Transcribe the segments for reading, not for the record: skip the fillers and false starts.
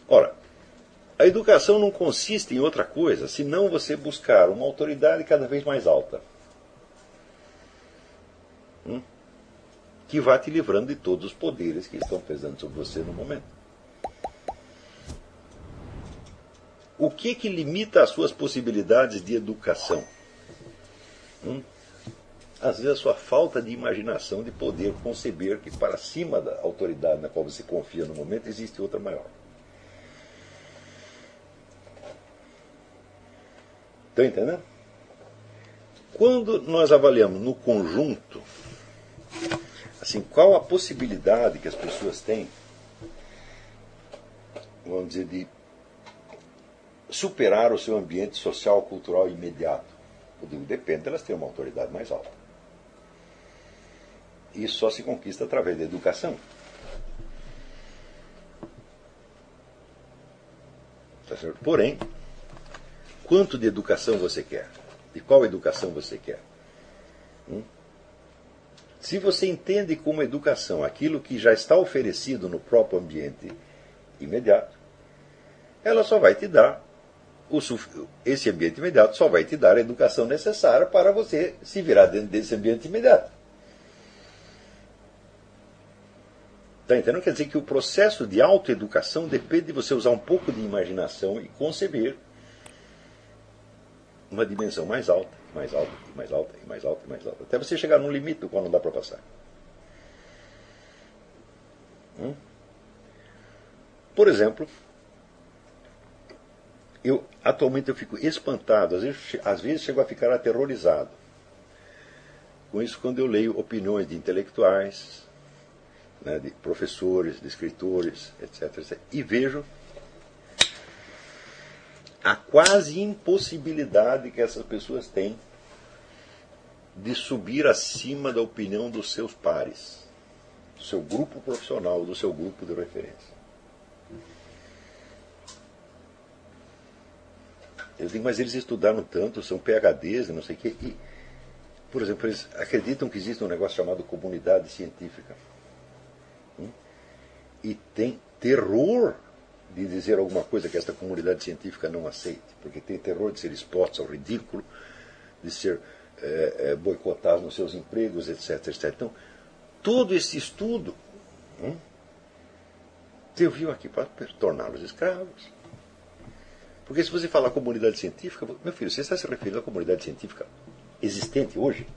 Ora, a educação não consiste em outra coisa senão você buscar uma autoridade cada vez mais alta, que vá te livrando de todos os poderes que estão pesando sobre você no momento. O que limita as suas possibilidades de educação? Às vezes a sua falta de imaginação de poder conceber que para cima da autoridade na qual você confia no momento existe outra maior. Estão entendendo? Quando nós avaliamos no conjunto, assim, qual a possibilidade que as pessoas têm, vamos dizer, de superar o seu ambiente social, cultural imediato? Eu digo, depende, elas têm uma autoridade mais alta. Isso só se conquista através da educação. Tá certo? Porém, quanto de educação você quer? De qual educação você quer? Se você entende como educação aquilo que já está oferecido no próprio ambiente imediato, ela só vai te dar, esse ambiente imediato só vai te dar a educação necessária para você se virar dentro desse ambiente imediato. Está entendendo? Quer dizer que o processo de autoeducação depende de você usar um pouco de imaginação e conceber uma dimensão mais alta, mais alta, mais alta, mais alta, mais alta, até você chegar num limite do qual não dá para passar. Por exemplo, atualmente eu fico espantado, às vezes chego a ficar aterrorizado com isso quando eu leio opiniões de intelectuais, né, de professores, de escritores, etc., etc., e vejo a quase impossibilidade que essas pessoas têm de subir acima da opinião dos seus pares, do seu grupo profissional, do seu grupo de referência. Eu digo, mas eles estudaram tanto, são PhDs, não sei o quê, e, por exemplo, eles acreditam que existe um negócio chamado comunidade científica. E tem terror de dizer alguma coisa que esta comunidade científica não aceite, porque tem terror de ser expostos ao ridículo, de ser boicotados nos seus empregos, etc., etc. Então, todo esse estudo serviu aqui para torná-los escravos. Porque se você falar comunidade científica, meu filho, você está se referindo à comunidade científica existente hoje?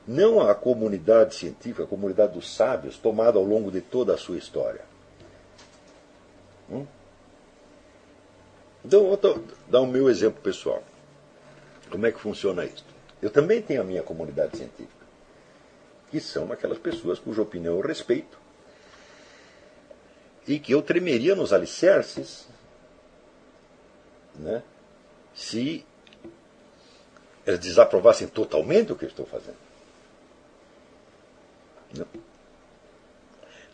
Não a comunidade científica, a comunidade dos sábios, tomada ao longo de toda a sua história. Então, vou dar o meu exemplo pessoal. Como é que funciona isso? Eu também tenho a minha comunidade científica, que são aquelas pessoas cuja opinião eu respeito e que eu tremeria nos alicerces, né, se eles desaprovassem totalmente o que eu estou fazendo. Não.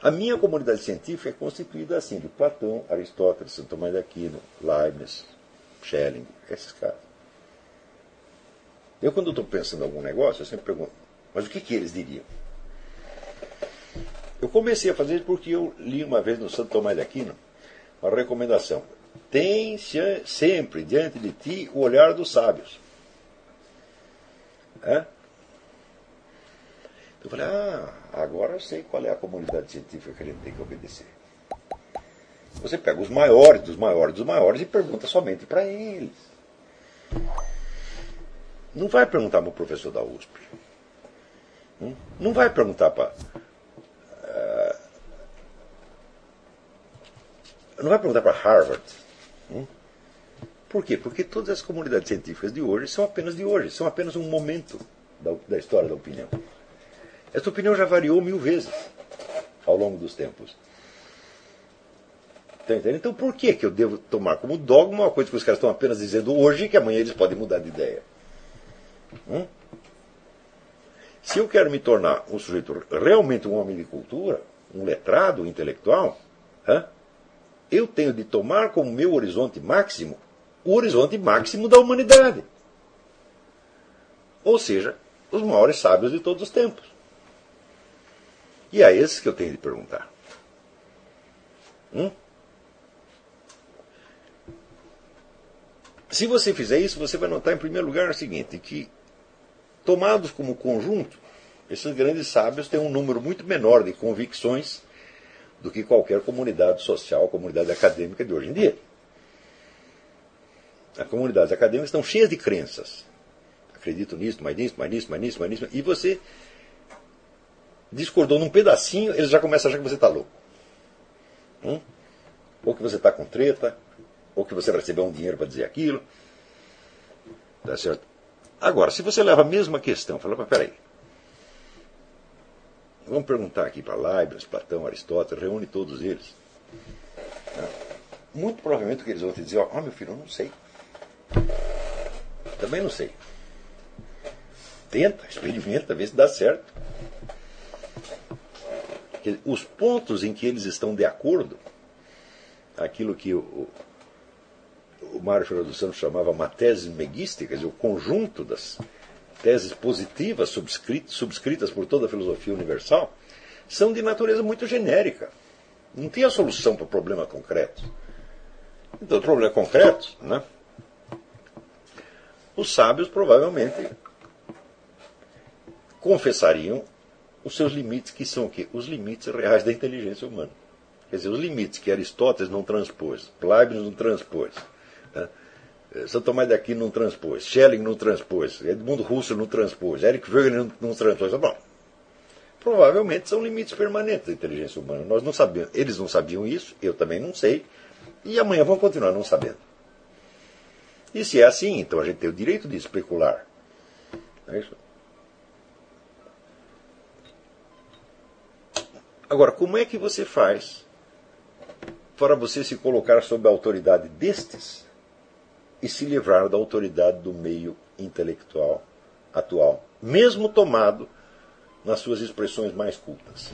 A minha comunidade científica é constituída assim, de Platão, Aristóteles, Santo Tomás de Aquino, Leibniz, Schelling, esses caras. Eu, quando estou pensando em algum negócio, eu sempre pergunto, mas o que eles diriam? Eu comecei a fazer isso porque eu li uma vez no Santo Tomás de Aquino uma recomendação. Tem sempre diante de ti o olhar dos sábios. Eu falei, agora eu sei qual é a comunidade científica que a gente tem que obedecer. Você pega os maiores dos maiores dos maiores e pergunta somente para eles. Não vai perguntar para o professor da USP. Não vai perguntar para... não vai perguntar para Harvard. Por quê? Porque todas as comunidades científicas de hoje são apenas de hoje, são apenas um momento da história da opinião. Essa opinião já variou 1000 vezes ao longo dos tempos. Tá entendendo? Então por que eu devo tomar como dogma uma coisa que os caras estão apenas dizendo hoje e que amanhã eles podem mudar de ideia? Se eu quero me tornar um sujeito realmente um homem de cultura, um letrado, um intelectual, eu tenho de tomar como meu horizonte máximo o horizonte máximo da humanidade. Ou seja, os maiores sábios de todos os tempos. E a esses que eu tenho de perguntar. Se você fizer isso, você vai notar, em primeiro lugar, o seguinte, que, tomados como conjunto, esses grandes sábios têm um número muito menor de convicções do que qualquer comunidade social, comunidade acadêmica de hoje em dia. As comunidades acadêmicas estão cheias de crenças. Acredito nisso, mais nisso, mais nisso, mais nisso, mais nisso. E você discordou num pedacinho, eles já começam a achar que você está louco. Ou que você está com treta, ou que você recebeu um dinheiro para dizer aquilo. Tá certo? Agora, se você leva a mesma questão, fala, mas peraí. Vamos perguntar aqui para Leibniz, Platão, Aristóteles, reúne todos eles. Muito provavelmente o que eles vão te dizer, ó, meu filho, eu não sei. Também não sei. Tenta, experimenta, vê se dá certo. Os pontos em que eles estão de acordo, aquilo que o Mário Ferreira dos Santos chamava uma tese meguística, quer dizer, o conjunto das teses positivas subscritas por toda a filosofia universal, são de natureza muito genérica. Não tem a solução para problemas concretos. Então, problemas concretos, né? Os sábios provavelmente confessariam os seus limites, que são o quê? Os limites reais da inteligência humana. Quer dizer, os limites que Aristóteles não transpôs, Leibniz não transpôs, né? Santo Tomás de Aquino não transpôs, Schelling não transpôs, Edmundo Husserl não transpôs, Eric Wegener não transpôs. Bom, provavelmente são limites permanentes da inteligência humana. Nós não sabemos, eles não sabiam isso, eu também não sei, e amanhã vão continuar não sabendo. E se é assim, então a gente tem o direito de especular. É isso? Agora, como é que você faz para você se colocar sob a autoridade destes e se livrar da autoridade do meio intelectual atual, mesmo tomado nas suas expressões mais cultas?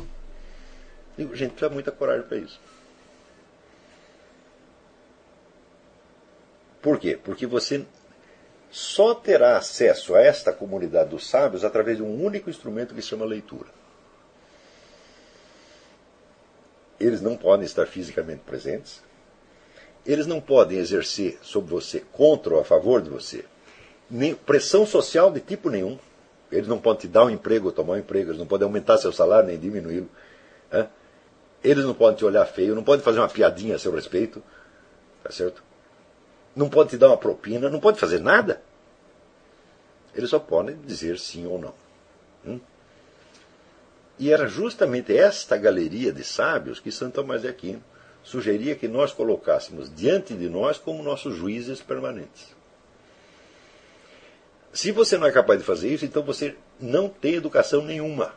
Digo, gente, precisa muita coragem para isso. Por quê? Porque você só terá acesso a esta comunidade dos sábios através de um único instrumento que se chama leitura. Eles não podem estar fisicamente presentes. Eles não podem exercer sobre você, contra ou a favor de você, nem pressão social de tipo nenhum. Eles não podem te dar um emprego ou tomar um emprego. Eles não podem aumentar seu salário nem diminuí-lo. Eles não podem te olhar feio. Não podem fazer uma piadinha a seu respeito. Tá certo? Não podem te dar uma propina. Não podem fazer nada. Eles só podem dizer sim ou não. E era justamente esta galeria de sábios que Santo Tomás de Aquino sugeria que nós colocássemos diante de nós como nossos juízes permanentes. Se você não é capaz de fazer isso, então você não tem educação nenhuma.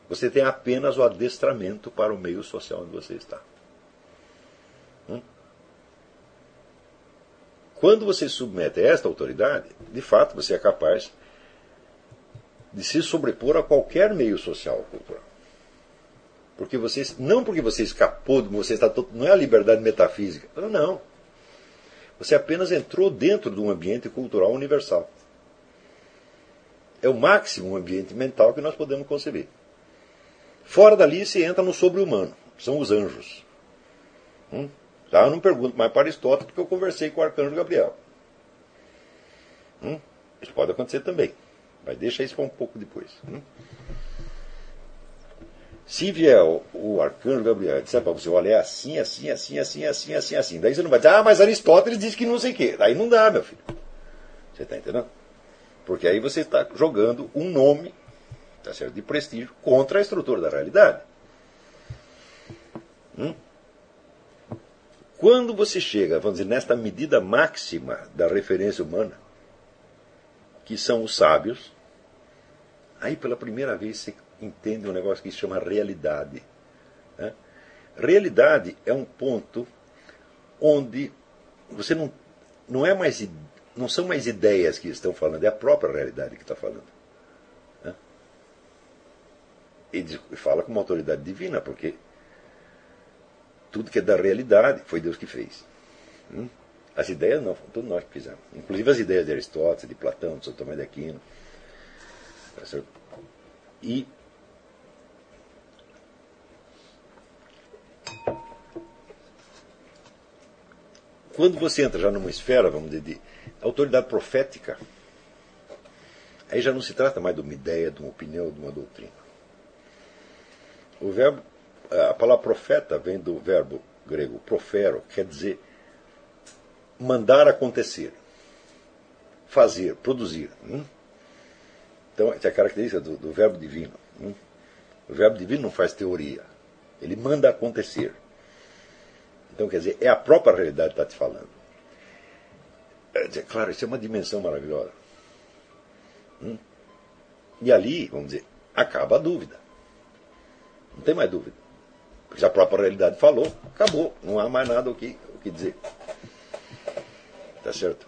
Você tem apenas o adestramento para o meio social onde você está. Quando você se submete a esta autoridade, de fato você é capaz de se sobrepor a qualquer meio social ou cultural. Porque você, não porque você escapou, você está não é a liberdade metafísica. Não. Você apenas entrou dentro de um ambiente cultural universal. É o máximo ambiente mental que nós podemos conceber. Fora dali você entra no sobre-humano. São os anjos. Já eu não pergunto mais para Aristóteles porque eu conversei com o arcanjo Gabriel. Isso pode acontecer também. Mas deixa isso para um pouco depois. Se vier o arcanjo Gabriel e disser para você, olha, é assim, assim, assim, assim, assim, assim, assim. Daí você não vai dizer, mas Aristóteles disse que não sei o quê. Daí não dá, meu filho. Você está entendendo? Porque aí você está jogando um nome, tá certo, de prestígio contra a estrutura da realidade. Quando você chega, vamos dizer, nesta medida máxima da referência humana, que são os sábios, aí pela primeira vez você entende um negócio que se chama realidade. Realidade é um ponto onde você não são mais ideias que estão falando, é a própria realidade que está falando. E fala com uma autoridade divina, porque tudo que é da realidade foi Deus que fez. As ideias não, foram todos nós que fizemos. Inclusive as ideias de Aristóteles, de Platão, de Santo Tomás de Aquino. E quando você entra já numa esfera, vamos dizer, de autoridade profética, aí já não se trata mais de uma ideia, de uma opinião, de uma doutrina. O verbo, a palavra profeta vem do verbo grego profero, quer dizer mandar acontecer, fazer, produzir. Então, essa é a característica do verbo divino. O verbo divino não faz teoria, ele manda acontecer. Então, quer dizer, é a própria realidade que está te falando. Claro, isso é uma dimensão maravilhosa. E ali, vamos dizer, acaba a dúvida. Não tem mais dúvida. Porque se a própria realidade falou, acabou. Não há mais nada o que dizer. Tá certo?